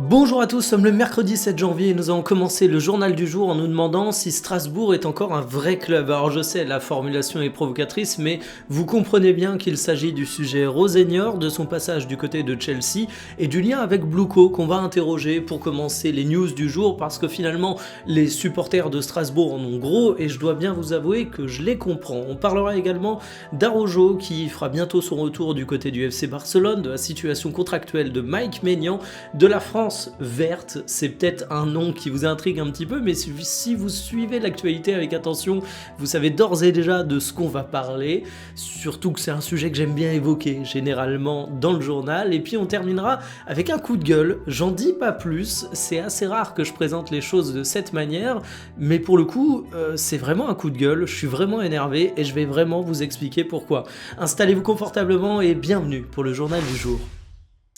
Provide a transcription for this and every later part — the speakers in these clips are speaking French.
Bonjour à tous, nous sommes le mercredi 7 janvier et nous avons commencé le journal du jour en nous demandant si Strasbourg est encore un vrai club. Alors je sais, la formulation est provocatrice, mais vous comprenez bien qu'il s'agit du sujet Rosenior, de son passage du côté de Chelsea et du lien avec Blueco qu'on va interroger pour commencer les news du jour, parce que finalement les supporters de Strasbourg en ont gros et je dois bien vous avouer que je les comprends. On parlera également d'Araujo qui fera bientôt son retour du côté du FC Barcelone, de la situation contractuelle de Mike Maignan, de la France verte. C'est peut-être un nom qui vous intrigue un petit peu, mais si vous suivez l'actualité avec attention, vous savez d'ores et déjà de ce qu'on va parler, surtout que c'est un sujet que j'aime bien évoquer généralement dans le journal. Et puis on terminera avec un coup de gueule, j'en dis pas plus, c'est assez rare que je présente les choses de cette manière, mais pour le coup c'est vraiment un coup de gueule, je suis vraiment énervé et je vais vraiment vous expliquer pourquoi. Installez-vous confortablement et bienvenue pour le journal du jour.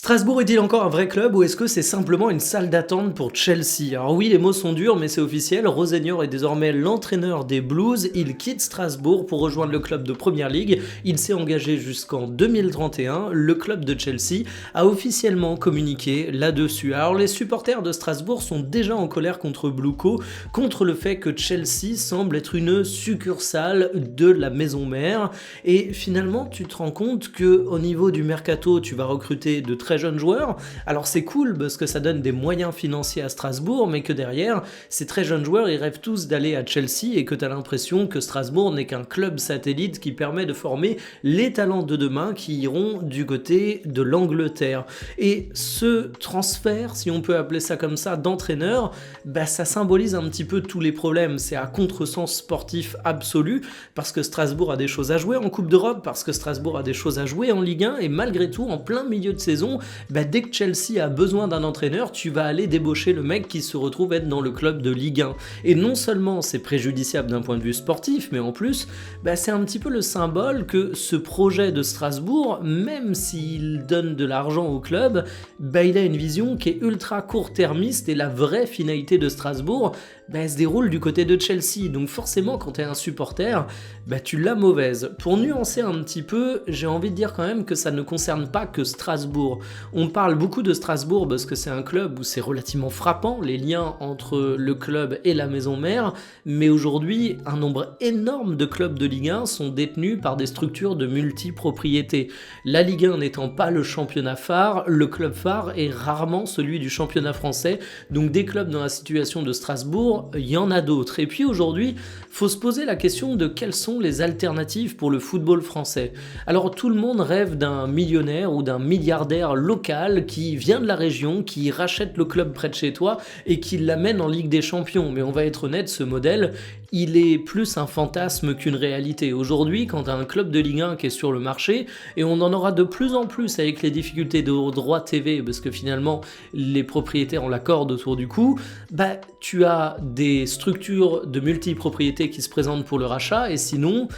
Strasbourg est-il encore un vrai club ou est-ce que c'est simplement une salle d'attente pour Chelsea? Alors oui, les mots sont durs, mais c'est officiel, Rosenior est désormais l'entraîneur des Blues, il quitte Strasbourg pour rejoindre le club de Première Ligue, il s'est engagé jusqu'en 2031, le club de Chelsea a officiellement communiqué là-dessus. Alors les supporters de Strasbourg sont déjà en colère contre Blueco, contre le fait que Chelsea semble être une succursale de la maison mère, et finalement tu te rends compte que au niveau du mercato, tu vas recruter de très jeunes joueurs. Alors c'est cool parce que ça donne des moyens financiers à Strasbourg, mais que derrière, ces très jeunes joueurs, ils rêvent tous d'aller à Chelsea et que tu as l'impression que Strasbourg n'est qu'un club satellite qui permet de former les talents de demain qui iront du côté de l'Angleterre. Et ce transfert, si on peut appeler ça comme ça, d'entraîneur, ça symbolise un petit peu tous les problèmes. C'est à contresens sportif absolu parce que Strasbourg a des choses à jouer en Coupe d'Europe, parce que Strasbourg a des choses à jouer en Ligue 1 et malgré tout, en plein milieu de saison, dès que Chelsea a besoin d'un entraîneur, tu vas aller débaucher le mec qui se retrouve être dans le club de Ligue 1. Et non seulement c'est préjudiciable d'un point de vue sportif, mais en plus, c'est un petit peu le symbole que ce projet de Strasbourg, même s'il donne de l'argent au club, il a une vision qui est ultra court-termiste et la vraie finalité de Strasbourg, elle se déroule du côté de Chelsea. Donc forcément, quand tu es un supporter, tu l'as mauvaise. Pour nuancer un petit peu, j'ai envie de dire quand même que ça ne concerne pas que Strasbourg. On parle beaucoup de Strasbourg parce que c'est un club où c'est relativement frappant, les liens entre le club et la maison mère, mais aujourd'hui, un nombre énorme de clubs de Ligue 1 sont détenus par des structures de multipropriété. La Ligue 1 n'étant pas le championnat phare, le club phare est rarement celui du championnat français, donc des clubs dans la situation de Strasbourg, il y en a d'autres. Et puis aujourd'hui, faut se poser la question de quelles sont les alternatives pour le football français. Alors tout le monde rêve d'un millionnaire ou d'un milliardaire local qui vient de la région, qui rachète le club près de chez toi et qui l'amène en Ligue des Champions. Mais on va être honnête, ce modèle, il est plus un fantasme qu'une réalité. Aujourd'hui, quand tu as un club de Ligue 1 qui est sur le marché, et on en aura de plus en plus avec les difficultés de droit TV, parce que finalement, les propriétaires ont la corde autour du cou, tu as des structures de multipropriété qui se présentent pour le rachat, et sinon,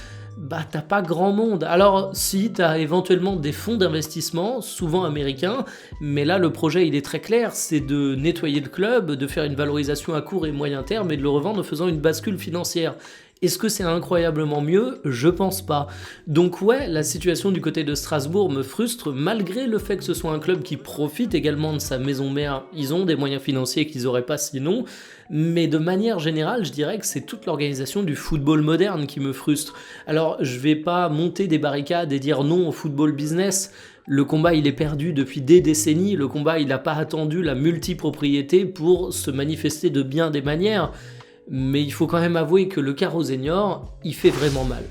t'as pas grand monde. Alors si, t'as éventuellement des fonds d'investissement, souvent américains, mais là le projet il est très clair, c'est de nettoyer le club, de faire une valorisation à court et moyen terme et de le revendre en faisant une bascule financière. Est-ce que c'est incroyablement mieux? Je pense pas. Donc ouais, la situation du côté de Strasbourg me frustre, malgré le fait que ce soit un club qui profite également de sa maison mère. Ils ont des moyens financiers qu'ils auraient pas sinon, mais de manière générale, je dirais que c'est toute l'organisation du football moderne qui me frustre. Alors, je vais pas monter des barricades et dire non au football business. Le combat, il est perdu depuis des décennies. Le combat, il n'a pas attendu la multipropriété pour se manifester de bien des manières. Mais il faut quand même avouer que le cas Rosenior, il fait vraiment mal.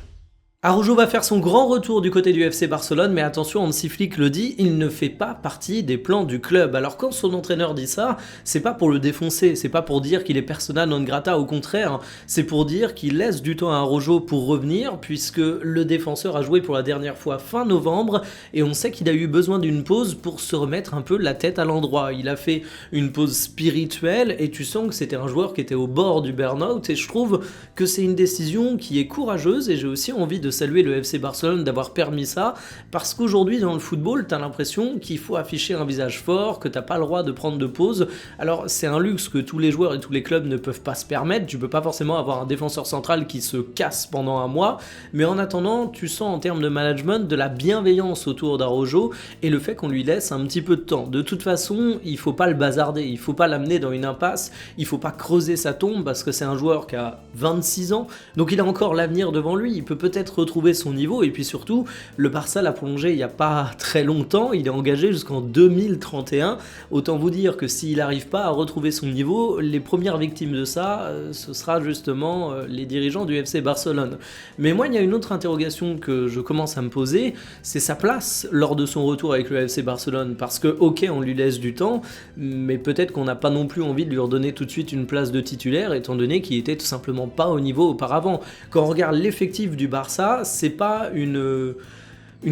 Araujo va faire son grand retour du côté du FC Barcelone, mais attention, Hansi Flick le dit, il ne fait pas partie des plans du club. Alors quand son entraîneur dit ça, c'est pas pour le défoncer, c'est pas pour dire qu'il est persona non grata, au contraire, c'est pour dire qu'il laisse du temps à Araujo pour revenir, puisque le défenseur a joué pour la dernière fois fin novembre, et on sait qu'il a eu besoin d'une pause pour se remettre un peu la tête à l'endroit. Il a fait une pause spirituelle, et tu sens que c'était un joueur qui était au bord du burn-out, et je trouve que c'est une décision qui est courageuse, et j'ai aussi envie de saluer le FC Barcelone d'avoir permis ça, parce qu'aujourd'hui dans le football, t'as l'impression qu'il faut afficher un visage fort, que t'as pas le droit de prendre de pause. Alors c'est un luxe que tous les joueurs et tous les clubs ne peuvent pas se permettre, tu peux pas forcément avoir un défenseur central qui se casse pendant un mois, mais en attendant, tu sens en termes de management de la bienveillance autour d'Araujo et le fait qu'on lui laisse un petit peu de temps. De toute façon, il faut pas le bazarder, il faut pas l'amener dans une impasse, il faut pas creuser sa tombe parce que c'est un joueur qui a 26 ans, donc il a encore l'avenir devant lui, il peut peut-être retrouver son niveau, et puis surtout, le Barça l'a prolongé il y a pas très longtemps, il est engagé jusqu'en 2031, autant vous dire que s'il n'arrive pas à retrouver son niveau, les premières victimes de ça, ce sera justement les dirigeants du FC Barcelone. Mais moi, il y a une autre interrogation que je commence à me poser, c'est sa place lors de son retour avec le FC Barcelone, parce que ok, on lui laisse du temps, mais peut-être qu'on n'a pas non plus envie de lui redonner tout de suite une place de titulaire, étant donné qu'il était tout simplement pas au niveau auparavant. Quand on regarde l'effectif du Barça, c'est pas une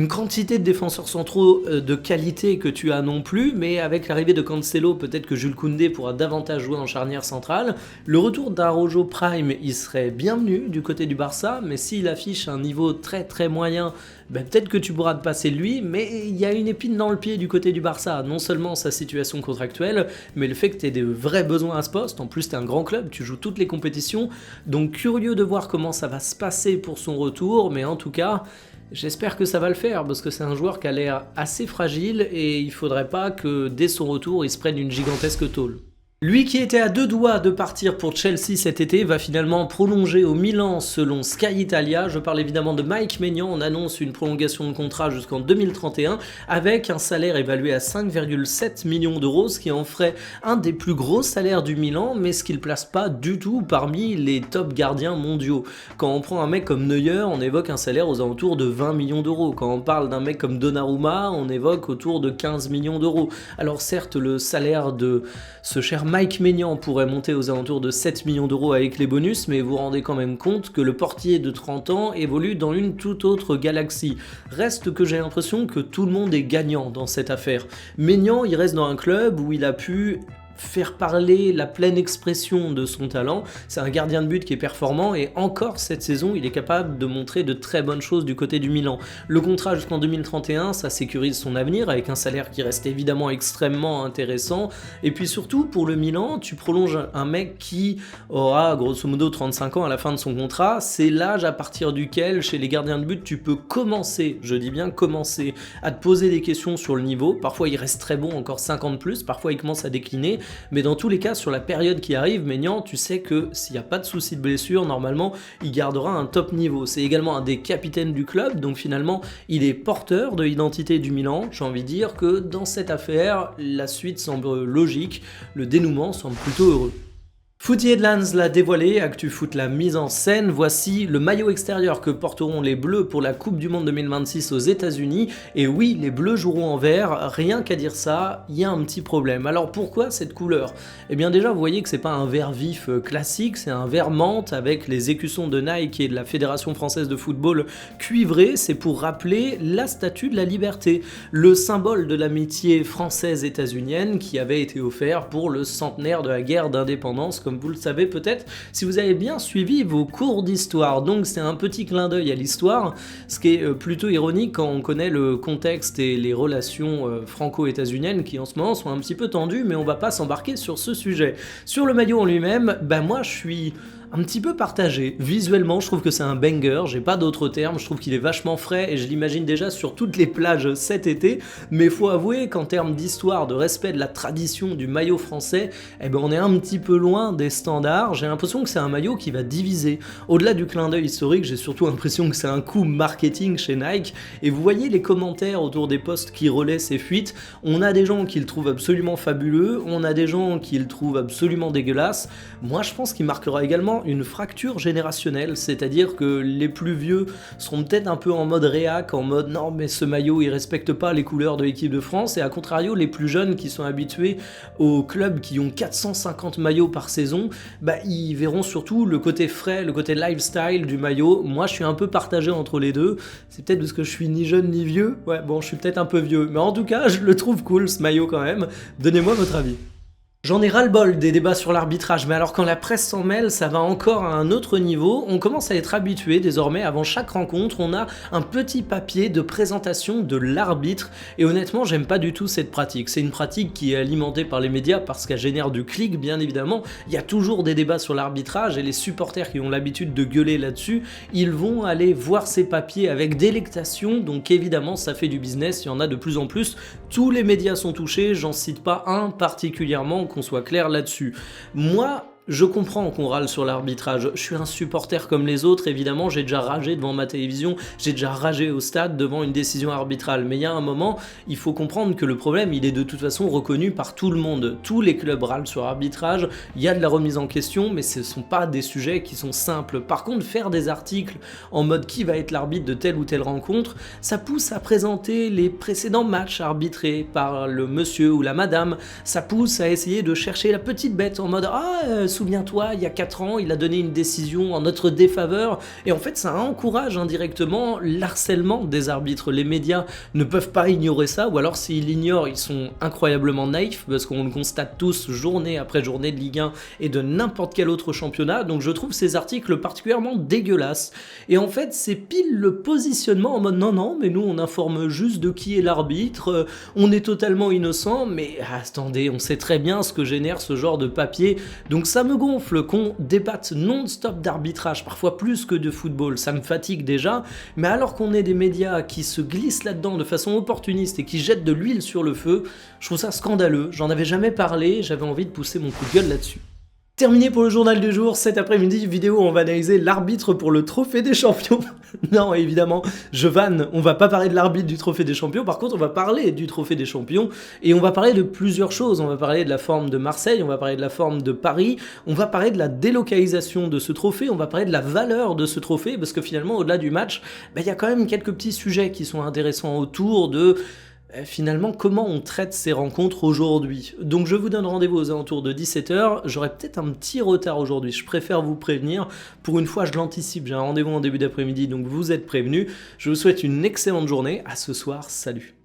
quantité de défenseurs centraux de qualité que tu as non plus, mais avec l'arrivée de Cancelo, peut-être que Jules Koundé pourra davantage jouer en charnière centrale. Le retour d'Araujo Prime, il serait bienvenu du côté du Barça, mais s'il affiche un niveau très très moyen, ben peut-être que tu pourras te passer de lui, mais il y a une épine dans le pied du côté du Barça, non seulement sa situation contractuelle, mais le fait que tu aies des vrais besoins à ce poste. En plus, tu es un grand club, tu joues toutes les compétitions, donc curieux de voir comment ça va se passer pour son retour, mais en tout cas, j'espère que ça va le faire, parce que c'est un joueur qui a l'air assez fragile et il faudrait pas que dès son retour, il se prenne une gigantesque tôle. Lui qui était à deux doigts de partir pour Chelsea cet été va finalement prolonger au Milan selon Sky Italia. Je parle évidemment de Mike Maignan. On annonce une prolongation de contrat jusqu'en 2031 avec un salaire évalué à 5,7 millions d'euros, ce qui en ferait un des plus gros salaires du Milan, mais ce qui le place pas du tout parmi les top gardiens mondiaux. Quand on prend un mec comme Neuer, on évoque un salaire aux alentours de 20 millions d'euros. Quand on parle d'un mec comme Donnarumma, on évoque autour de 15 millions d'euros. Alors certes, le salaire de ce cher Mike Maignan pourrait monter aux alentours de 7 millions d'euros avec les bonus, mais vous vous rendez quand même compte que le portier de 30 ans évolue dans une toute autre galaxie. Reste que j'ai l'impression que tout le monde est gagnant dans cette affaire. Maignan, il reste dans un club où il a pu faire parler la pleine expression de son talent. C'est un gardien de but qui est performant et encore cette saison, il est capable de montrer de très bonnes choses du côté du Milan. Le contrat jusqu'en 2031, ça sécurise son avenir avec un salaire qui reste évidemment extrêmement intéressant. Et puis surtout, pour le Milan, tu prolonges un mec qui aura grosso modo 35 ans à la fin de son contrat. C'est l'âge à partir duquel, chez les gardiens de but, tu peux commencer, je dis bien commencer, à te poser des questions sur le niveau. Parfois, il reste très bon, encore 50 de plus. Parfois, il commence à décliner. Mais dans tous les cas, sur la période qui arrive, Maignan, tu sais que s'il n'y a pas de souci de blessure, normalement, il gardera un top niveau. C'est également un des capitaines du club, donc finalement, il est porteur de l'identité du Milan. J'ai envie de dire que dans cette affaire, la suite semble logique, le dénouement semble plutôt heureux. Footy Headlands l'a dévoilé, ActuFoot l'a mise en scène, voici le maillot extérieur que porteront les Bleus pour la Coupe du Monde 2026 aux États-Unis. Et oui, les Bleus joueront en vert, rien qu'à dire ça, il y a un petit problème. Alors pourquoi cette couleur? Eh bien déjà, vous voyez que c'est pas un vert vif classique, c'est un vert menthe avec les écussons de Nike et de la Fédération française de football cuivrés. C'est pour rappeler la statue de la liberté, le symbole de l'amitié française-états-unienne qui avait été offert pour le centenaire de la guerre d'indépendance, comme vous le savez peut-être si vous avez bien suivi vos cours d'histoire. Donc c'est un petit clin d'œil à l'histoire, ce qui est plutôt ironique quand on connaît le contexte et les relations franco-états-uniennes qui en ce moment sont un petit peu tendues, mais on va pas s'embarquer sur ce sujet. Sur le maillot en lui-même, moi je suis un petit peu partagé. Visuellement, je trouve que c'est un banger, j'ai pas d'autres termes, je trouve qu'il est vachement frais et je l'imagine déjà sur toutes les plages cet été, mais faut avouer qu'en termes d'histoire, de respect de la tradition du maillot français, on est un petit peu loin des standards. J'ai l'impression que c'est un maillot qui va diviser. Au-delà du clin d'œil historique, j'ai surtout l'impression que c'est un coup marketing chez Nike, et vous voyez les commentaires autour des posts qui relaient ces fuites, on a des gens qui le trouvent absolument fabuleux, on a des gens qui le trouvent absolument dégueulasse. Moi je pense qu'il marquera également une fracture générationnelle, c'est-à-dire que les plus vieux seront peut-être un peu en mode réac, en mode non mais ce maillot il respecte pas les couleurs de l'équipe de France, et à contrario les plus jeunes qui sont habitués aux clubs qui ont 450 maillots par saison, ils verront surtout le côté frais, le côté lifestyle du maillot. Moi je suis un peu partagé entre les deux, c'est peut-être parce que je suis ni jeune ni vieux, je suis peut-être un peu vieux, mais en tout cas je le trouve cool ce maillot quand même. Donnez-moi votre avis. J'en ai ras-le-bol des débats sur l'arbitrage, mais alors quand la presse s'en mêle, ça va encore à un autre niveau. On commence à être habitué désormais, avant chaque rencontre, on a un petit papier de présentation de l'arbitre, et honnêtement, j'aime pas du tout cette pratique. C'est une pratique qui est alimentée par les médias parce qu'elle génère du clic, bien évidemment. Il y a toujours des débats sur l'arbitrage, et les supporters qui ont l'habitude de gueuler là-dessus, ils vont aller voir ces papiers avec délectation, donc évidemment, ça fait du business, il y en a de plus en plus. Tous les médias sont touchés, j'en cite pas un particulièrement, qu'on soit clair là-dessus. Moi, je comprends qu'on râle sur l'arbitrage, je suis un supporter comme les autres, évidemment, j'ai déjà ragé devant ma télévision, j'ai déjà ragé au stade devant une décision arbitrale, mais il y a un moment, il faut comprendre que le problème, il est de toute façon reconnu par tout le monde. Tous les clubs râlent sur l'arbitrage, il y a de la remise en question, mais ce ne sont pas des sujets qui sont simples. Par contre, faire des articles en mode qui va être l'arbitre de telle ou telle rencontre, ça pousse à présenter les précédents matchs arbitrés par le monsieur ou la madame, ça pousse à essayer de chercher la petite bête en mode « Ah, souviens-toi, il y a 4 ans, il a donné une décision en notre défaveur », et en fait ça encourage indirectement l'harcèlement des arbitres. Les médias ne peuvent pas ignorer ça, ou alors s'ils l'ignorent, ils sont incroyablement naïfs, parce qu'on le constate tous journée après journée de Ligue 1 et de n'importe quel autre championnat, donc je trouve ces articles particulièrement dégueulasses. Et en fait, c'est pile le positionnement en mode non, mais nous on informe juste de qui est l'arbitre, on est totalement innocent, mais attendez, on sait très bien ce que génère ce genre de papier, donc ça me gonfle qu'on débatte non-stop d'arbitrage, parfois plus que de football, ça me fatigue déjà, mais alors qu'on ait des médias qui se glissent là-dedans de façon opportuniste et qui jettent de l'huile sur le feu, je trouve ça scandaleux, j'en avais jamais parlé, j'avais envie de pousser mon coup de gueule là-dessus. Terminé pour le journal du jour, cet après-midi, vidéo où on va analyser l'arbitre pour le trophée des champions. Non, évidemment, je vanne, on va pas parler de l'arbitre du trophée des champions, par contre on va parler du trophée des champions, et on va parler de plusieurs choses. On va parler de la forme de Marseille, on va parler de la forme de Paris, on va parler de la délocalisation de ce trophée, on va parler de la valeur de ce trophée, parce que finalement, au-delà du match, il y a quand même quelques petits sujets qui sont intéressants autour de... Finalement, comment on traite ces rencontres aujourd'hui. Donc je vous donne rendez-vous aux alentours de 17h, j'aurai peut-être un petit retard aujourd'hui, je préfère vous prévenir, pour une fois je l'anticipe, j'ai un rendez-vous en début d'après-midi, donc vous êtes prévenus, je vous souhaite une excellente journée, à ce soir, salut.